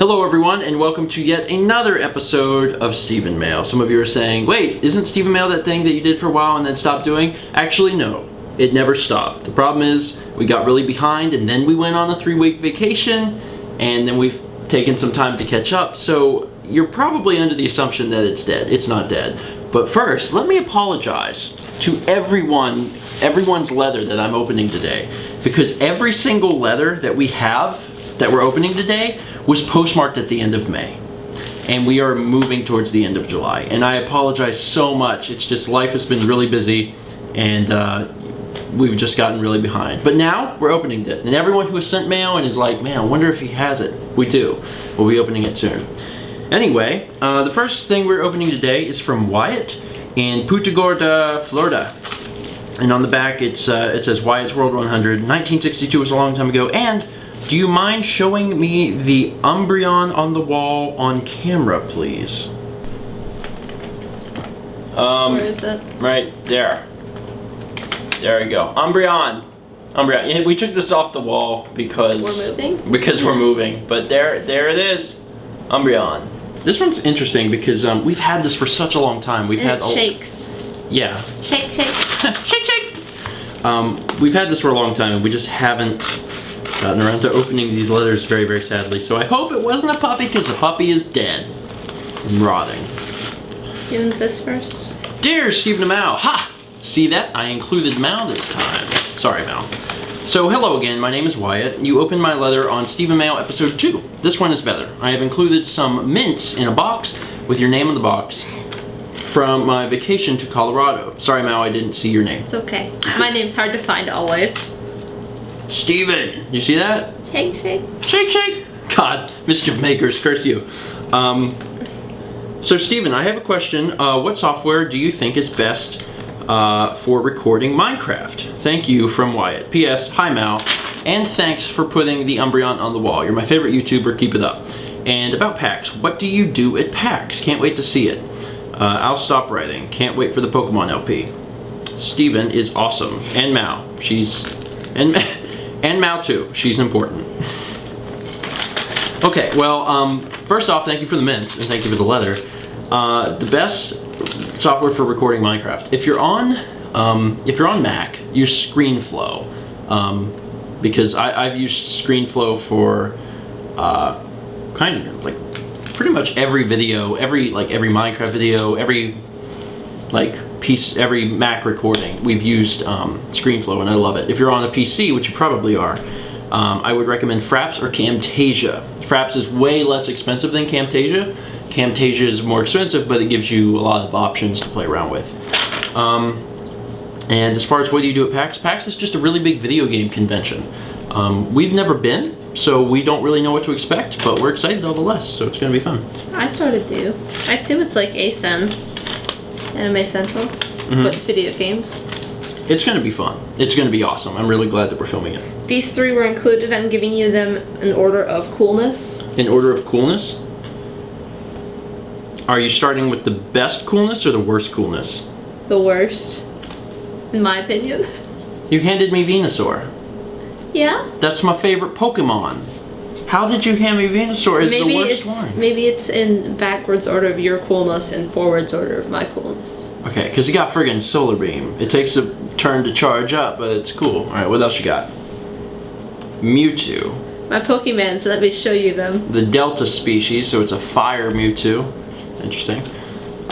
Hello everyone, and welcome to yet another episode of StephenMail. Some of you are saying, wait, isn't StephenMail that thing that you did for a while and then stopped doing? Actually, no. It never stopped. The problem is, we got really behind and then we went on a 3-week vacation and then we've taken some time to catch up. So you're probably under the assumption that it's dead. It's not dead. But first, let me apologize to everyone's letter that I'm opening today. Because every single letter that we have that we're opening today was postmarked at the end of May. And we are moving towards the end of July. And I apologize so much. It's just life has been really busy and we've just gotten really behind. But now we're opening it. And everyone who has sent mail and is like, man, I wonder if he has it. We do. We'll be opening it soon. Anyway, the first thing we're opening today is from Wyatt in Punta Gorda, Florida. And on the back it says Wyatt's World 100. 1962 was a long time ago. And do you mind showing me the Umbreon on the wall on camera, please? Where is it? Right there. There you go. Umbreon. Yeah, we took this off the wall because we're moving. Because we're moving. But there it is. Umbreon. This one's interesting because we've had this for such a long time. It shakes. Yeah. Shake, shake. Shake, shake. We've had this for a long time and we just haven't gotten around to opening these letters very, very sadly. So I hope it wasn't a puppy because the puppy is dead and rotting. You want this first? Dear StephenMail, ha! See that? I included Mal this time. Sorry, Mal. So hello again, my name is Wyatt. You opened my letter on StephenMail episode 2. This one is better. I have included some mints in a box with your name on the box from my vacation to Colorado. Sorry, Mal, I didn't see your name. It's okay. My name's hard to find always. Steven, you see that? Shake, shake. Shake, shake. God, mischief makers, curse you. So Steven, I have a question. What software do you think is best for recording Minecraft? Thank you from Wyatt. P.S. Hi Mal, and thanks for putting the Umbreon on the wall. You're my favorite YouTuber. Keep it up. And about PAX, what do you do at PAX? Can't wait to see it. I'll stop writing. Can't wait for the Pokemon LP. Steven is awesome, and Mal. And Mal too. She's important. Okay, well, first off, thank you for the mints and thank you for the letter. The best software for recording Minecraft. If you're on Mac, use ScreenFlow, because I've used ScreenFlow for kind of like pretty much every video, every Minecraft video, every Mac recording, we've used ScreenFlow and I love it. If you're on a PC, which you probably are, I would recommend Fraps or Camtasia. Fraps is way less expensive than Camtasia. Camtasia is more expensive, but it gives you a lot of options to play around with. And as far as what do you do at PAX? PAX is just a really big video game convention. We've never been, so we don't really know what to expect, but we're excited nonetheless, so it's going to be fun. I sort of do. I assume it's like ASEN, Anime Central, but video games. It's going to be fun. It's going to be awesome. I'm really glad that we're filming it. These 3 were included. I'm giving you them in order of coolness. In order of coolness? Are you starting with the best coolness or the worst coolness? The worst, in my opinion. You handed me Venusaur. Yeah? That's my favorite Pokemon. How did you hand me Venusaur as the worst one? Maybe it's in backwards order of your coolness and forwards order of my coolness. Okay, because you got friggin' Solar Beam. It takes a turn to charge up, but it's cool. Alright, what else you got? Mewtwo. My Pokemons, let me show you them. The Delta species, so it's a fire Mewtwo. Interesting.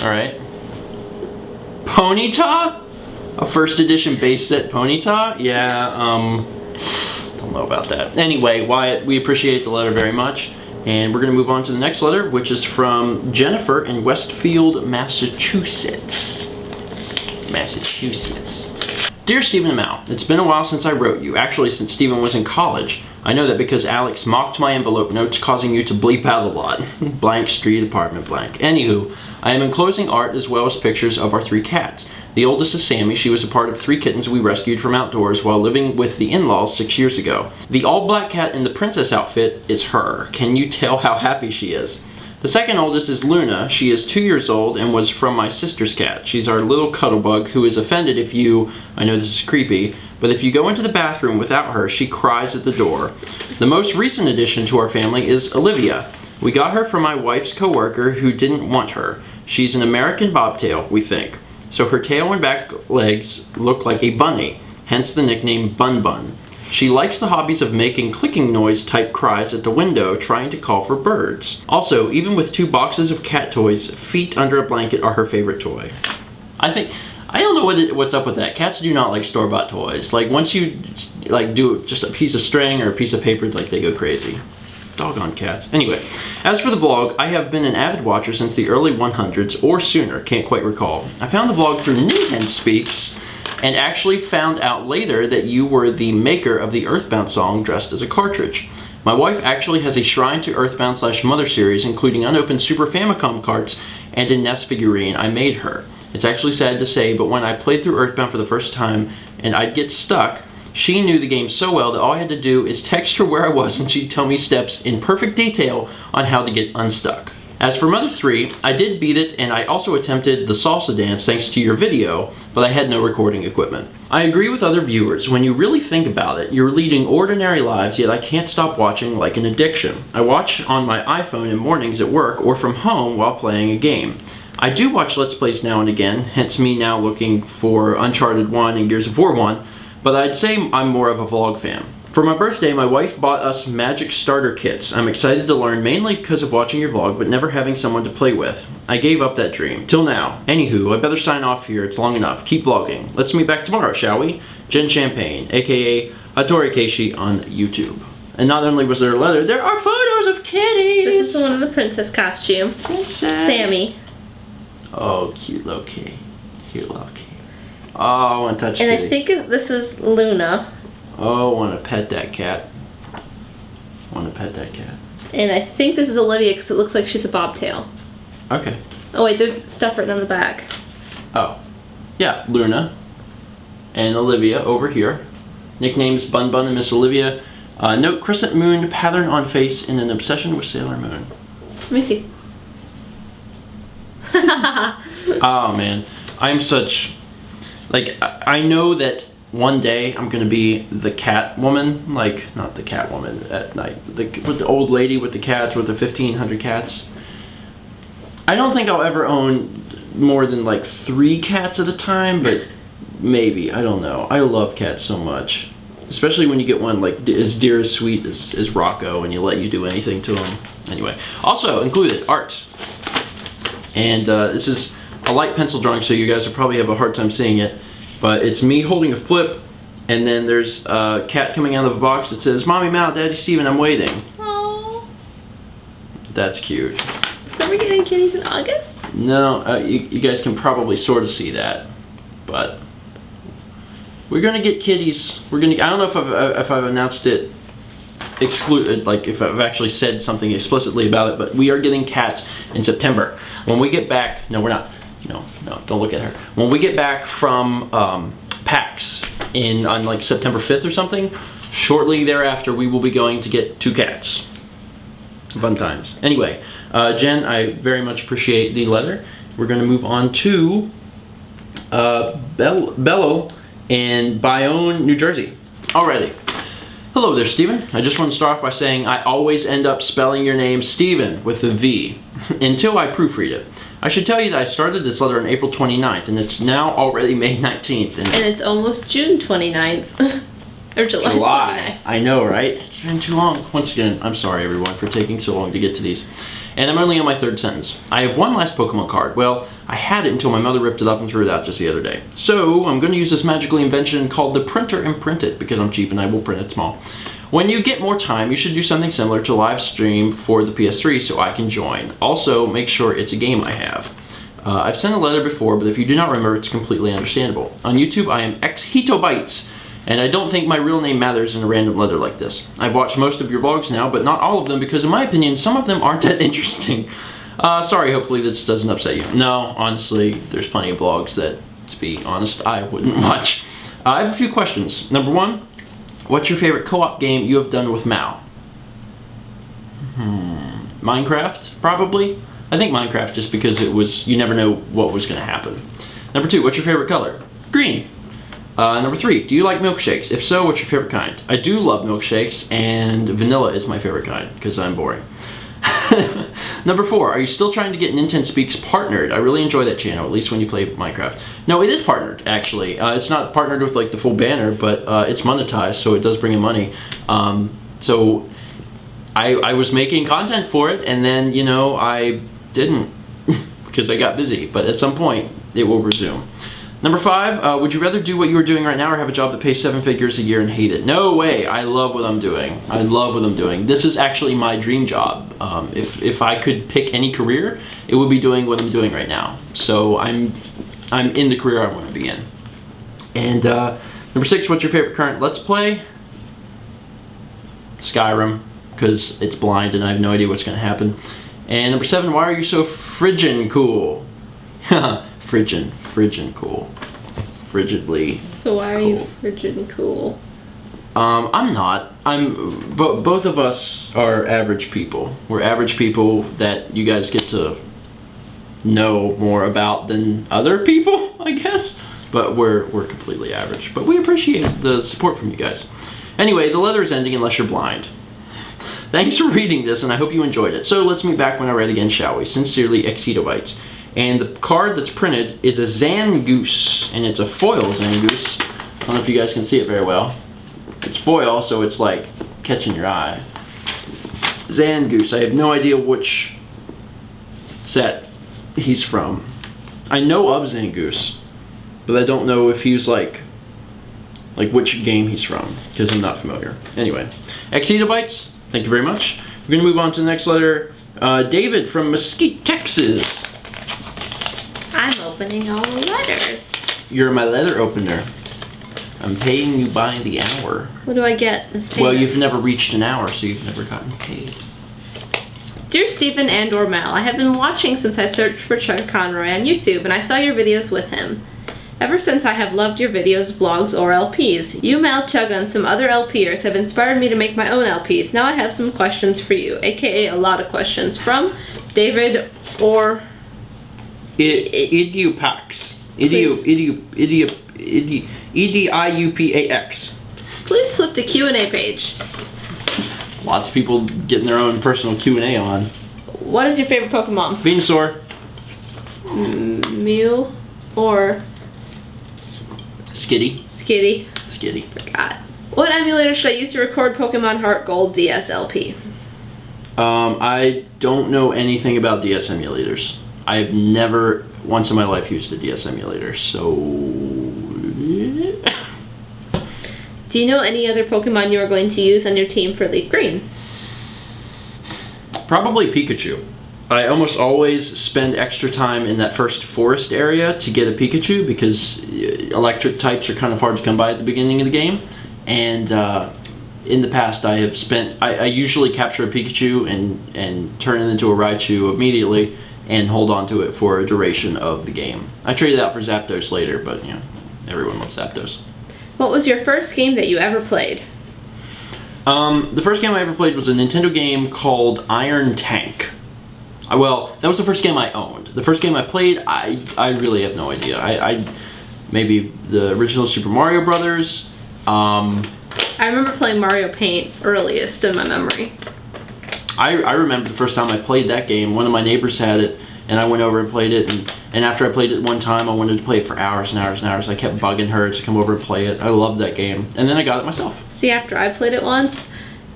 Alright. Ponyta? A first edition base set Ponyta? Yeah, don't know about that. Anyway, Wyatt, we appreciate the letter very much. And we're going to move on to the next letter, which is from Jennifer in Westfield, Massachusetts. Dear StephenMail, it's been a while since I wrote you. Actually, since Steven was in college. I know that because Alex mocked my envelope notes, causing you to bleep out a lot. Blank street apartment blank. Anywho, I am enclosing art as well as pictures of our 3 cats. The oldest is Sammy. She was a part of 3 kittens we rescued from outdoors while living with the in-laws 6 years ago. The all-black cat in the princess outfit is her. Can you tell how happy she is? The second oldest is Luna. She is 2 years old and was from my sister's cat. She's our little cuddlebug who is offended if you, I know this is creepy, but if you go into the bathroom without her, she cries at the door. The most recent addition to our family is Olivia. We got her from my wife's coworker who didn't want her. She's an American bobtail, we think. So her tail and back legs look like a bunny, hence the nickname Bun Bun. She likes the hobbies of making clicking noise type cries at the window trying to call for birds. Also, even with 2 boxes of cat toys, feet under a blanket are her favorite toy. I don't know what's up with that. Cats do not like store-bought toys. Like once you like do just a piece of string or a piece of paper, like they go crazy. Doggone cats. Anyway, as for the vlog, I have been an avid watcher since the early 100s or sooner, can't quite recall. I found the vlog through Nintendo Speaks and actually found out later that you were the maker of the Earthbound song dressed as a cartridge. My wife actually has a Shrine to Earthbound / Mother series, including unopened Super Famicom carts and a NES figurine I made her. It's actually sad to say, but when I played through Earthbound for the first time and I'd get stuck, she knew the game so well that all I had to do is text her where I was and she'd tell me steps in perfect detail on how to get unstuck. As for Mother 3, I did beat it and I also attempted the salsa dance thanks to your video, but I had no recording equipment. I agree with other viewers, when you really think about it, you're leading ordinary lives, yet I can't stop watching like an addiction. I watch on my iPhone in mornings at work or from home while playing a game. I do watch Let's Plays now and again, hence me now looking for Uncharted 1 and Gears of War 1, but I'd say I'm more of a vlog fan. For my birthday, my wife bought us Magic starter kits. I'm excited to learn mainly because of watching your vlog, but never having someone to play with. I gave up that dream. Till now. Anywho, I better sign off here. It's long enough. Keep vlogging. Let's meet back tomorrow, shall we? Jen Champagne, aka Hattori Keishi on YouTube. And not only was there a letter, there are photos of kitties! This is the one in the princess costume. Princess. Sammy. Oh, cute little kitty. Cute little kitty. Oh, I want to touch And kitty. I think this is Luna. Oh, I want to pet that cat. I want to pet that cat. And I think this is Olivia because it looks like she's a bobtail. Okay. Oh wait, there's stuff written on the back. Oh. Yeah, Luna. And Olivia over here. Nicknames Bun Bun and Miss Olivia. Note crescent moon pattern on face and an obsession with Sailor Moon. Let me see. Oh man. I'm such... Like, I know that one day I'm gonna be the cat woman, like not the cat woman at night, with the old lady with the cats, with the 1,500 cats. I don't think I'll ever own more than like 3 cats at a time, but maybe, I don't know. I love cats so much, especially when you get one like as dear as sweet as Rocco, and you let you do anything to him. Anyway, also included art, and this is a light pencil drawing, so you guys will probably have a hard time seeing it. But it's me holding a flip, and then there's a cat coming out of a box that says, Mommy Mal, Daddy Steven, I'm waiting. Aww. That's cute. So we're getting kitties in August? No, you guys can probably sort of see that, but we're gonna get kitties. I don't know if I've announced it excluded, like if I've actually said something explicitly about it, but we are getting cats in September. When we get back, no, we're not. No, don't look at her. When we get back from PAX on like September 5th or something, shortly thereafter we will be going to get 2 cats. Fun times. Anyway, Jen, I very much appreciate the letter. We're going to move on to Bello in Bayonne, New Jersey. Alrighty. Hello there, Steven. I just want to start off by saying I always end up spelling your name Steven with a V until I proofread it. I should tell you that I started this letter on April 29th, and it's now already May 19th. And it's almost June 29th. Or July 29th. I know, right? It's been too long. Once again, I'm sorry, everyone, for taking so long to get to these. And I'm only on my 3rd sentence. I have one last Pokemon card. Well, I had it until my mother ripped it up and threw it out just the other day. So, I'm going to use this magical invention called the printer and print it, because I'm cheap and I will print it small. When you get more time, you should do something similar to live stream for the PS3 so I can join. Also, make sure it's a game I have. I've sent a letter before, but if you do not remember, it's completely understandable. On YouTube, I am xHitobytes, and I don't think my real name matters in a random letter like this. I've watched most of your vlogs now, but not all of them, because in my opinion, some of them aren't that interesting. Sorry, hopefully this doesn't upset you. No, honestly, there's plenty of vlogs that, to be honest, I wouldn't watch. I have a few questions. Number 1. What's your favorite co-op game you have done with Mal? Minecraft, probably. I think Minecraft just because it was, you never know what was going to happen. Number 2, what's your favorite color? Green. Number 3, do you like milkshakes? If so, what's your favorite kind? I do love milkshakes, and vanilla is my favorite kind because I'm boring. Number 4, are you still trying to get Nintendo Speaks partnered? I really enjoy that channel, at least when you play Minecraft. No, it is partnered, actually. It's not partnered with like the full banner, but it's monetized, so it does bring in money. So I was making content for it, and then, you know, I didn't because I got busy. But at some point, it will resume. Number 5, would you rather do what you are doing right now or have a job that pays 7 figures a year and hate it? No way. I love what I'm doing. I love what I'm doing. This is actually my dream job. If I could pick any career, it would be doing what I'm doing right now. So I'm in the career I want to be in. And number 6, what's your favorite current Let's Play? Skyrim, because it's blind and I have no idea what's going to happen. And number 7, why are you so frigid cool? Frigid cool. Frigidly. So why are you frigid and cool? I'm not. Both of us are average people. We're average people that you guys get to know more about than other people, I guess. But we're completely average. But we appreciate the support from you guys. Anyway, the letter is ending unless you're blind. Thanks for reading this, and I hope you enjoyed it. So let's meet back when I write again, shall we? Sincerely, Exedobites. And the card that's printed is a Zangoose, and it's a foil Zangoose. I don't know if you guys can see it very well. It's foil, so it's like catching your eye. Zangoose. I have no idea which set he's from. I know of Zangoose, but I don't know if he's like which game he's from, because I'm not familiar. Anyway, Exedobites, thank you very much. We're going to move on to the next letter. David from Mesquite, Texas. I'm opening all the letters. You're my letter opener. I'm paying you by the hour. What do I get as payment? Well, you've never reached an hour, so you've never gotten paid. Dear Stephen and/or Mal, I have been watching since I searched for Chuck Conroy on YouTube, and I saw your videos with him. Ever since I have loved your videos, vlogs, or LPs. You, Mal, Chug, and some other LPers have inspired me to make my own LPs. Now I have some questions for you, aka a lot of questions, from David or... Idiupax. Idiupax. Please flip to Q&A page. Lots of people getting their own personal Q&A on. What is your favorite Pokemon? Venusaur. Mew or... Skitty. Skitty. Forgot. What emulator should I use to record Pokemon Heart Gold DS LP? I don't know anything about DS emulators. I've never once in my life used a DS emulator, so... Do you know any other Pokemon you are going to use on your team for Leaf Green? Probably Pikachu. I almost always spend extra time in that first forest area to get a Pikachu because electric types are kind of hard to come by at the beginning of the game. And in the past I have spent... I usually capture a Pikachu and turn it into a Raichu immediately and hold on to it for a duration of the game. I trade it out for Zapdos later, but you know, everyone loves Zapdos. What was your first game that you ever played? The first game I ever played was a Nintendo game called Iron Tank. Well, that was the first game I owned. The first game I played, I really have no idea. I maybe the original Super Mario Brothers. I remember playing Mario Paint earliest in my memory. I remember the first time I played that game. One of my neighbors had it, and I went over and played it. And after I played it one time, I wanted to play it for hours and hours and hours. I kept bugging her to come over and play it. I loved that game. And then I got it myself. See, after I played it once,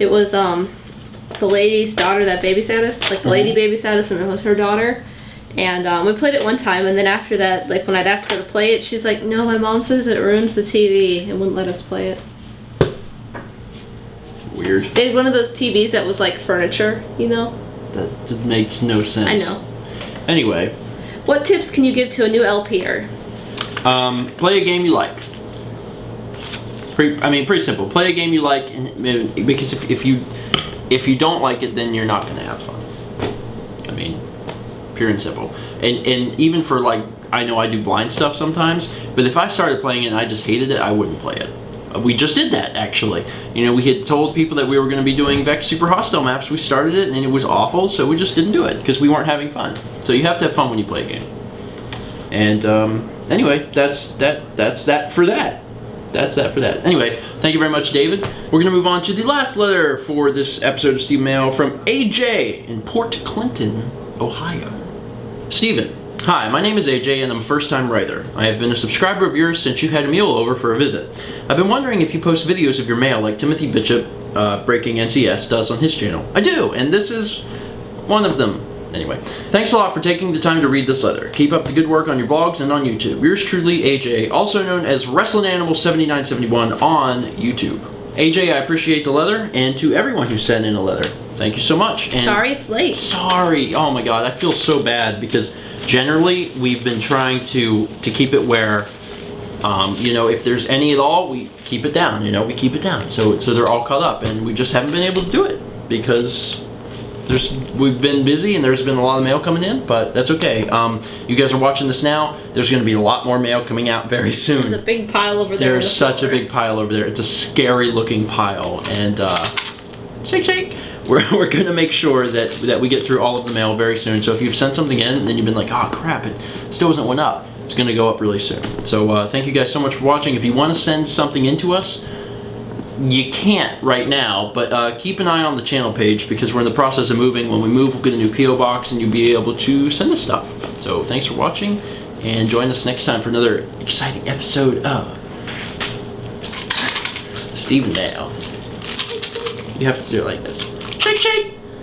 it was the lady's daughter that babysat us. Like, the lady babysat us, and it was her daughter. And we played it one time, and then after that, like, when I'd ask her to play it, she's like, no, my mom says it ruins the TV, and wouldn't let us play it. Weird. They had one of those TVs that was like furniture, you know? That makes no sense. I know. Anyway. What tips can you give to a new LPer? Play a game you like. Pretty simple. Play a game you like, and because if you don't like it, then you're not going to have fun. I mean, pure and simple. And even for, like, I know I do blind stuff sometimes, but if I started playing it and I just hated it, I wouldn't play it. We just did that, actually. You know, we had told people that we were going to be doing Vex Super Hostile maps. We started it, and it was awful, so we just didn't do it, because we weren't having fun. So you have to have fun when you play a game. And, anyway, that's that for that. that's that for that. Anyway, thank you very much, David. We're going to move on to the last letter for this episode of Stephen Mail from AJ in Port Clinton, Ohio. Stephen, hi, my name is AJ and I'm a first-time writer. I have been a subscriber of yours since you had a mule over for a visit. I've been wondering if you post videos of your mail like Timothy Bishop, Breaking NCS, does on his channel. I do, and this is one of them. Anyway, thanks a lot for taking the time to read this letter. Keep up the good work on your vlogs and on YouTube. Yours truly, AJ, also known as Wrestling Animal 7971 on YouTube. AJ, I appreciate the letter, and to everyone who sent in a letter, thank you so much. And sorry it's late. Sorry. Oh my God, I feel so bad because generally we've been trying to keep it where, you know, if there's any at all, we keep it down. You know, we keep it down so they're all caught up, and we just haven't been able to do it because we've been busy and there's been a lot of mail coming in, but that's okay. You guys are watching this now. There's going to be a lot more mail coming out very soon. There's a big pile over there. There's such a big pile over there. It's a scary looking pile, and shake shake. We're going to make sure that we get through all of the mail very soon. So if you've sent something in and then you've been like, oh crap, it still hasn't went up, it's going to go up really soon. So thank you guys so much for watching. If you want to send something in to us, you can't right now, but keep an eye on the channel page because we're in the process of moving. When we move, we'll get a new P.O. box and you'll be able to send us stuff. So thanks for watching, and join us next time for another exciting episode of Stephen Mail. You have to do it like this. Shake, shake!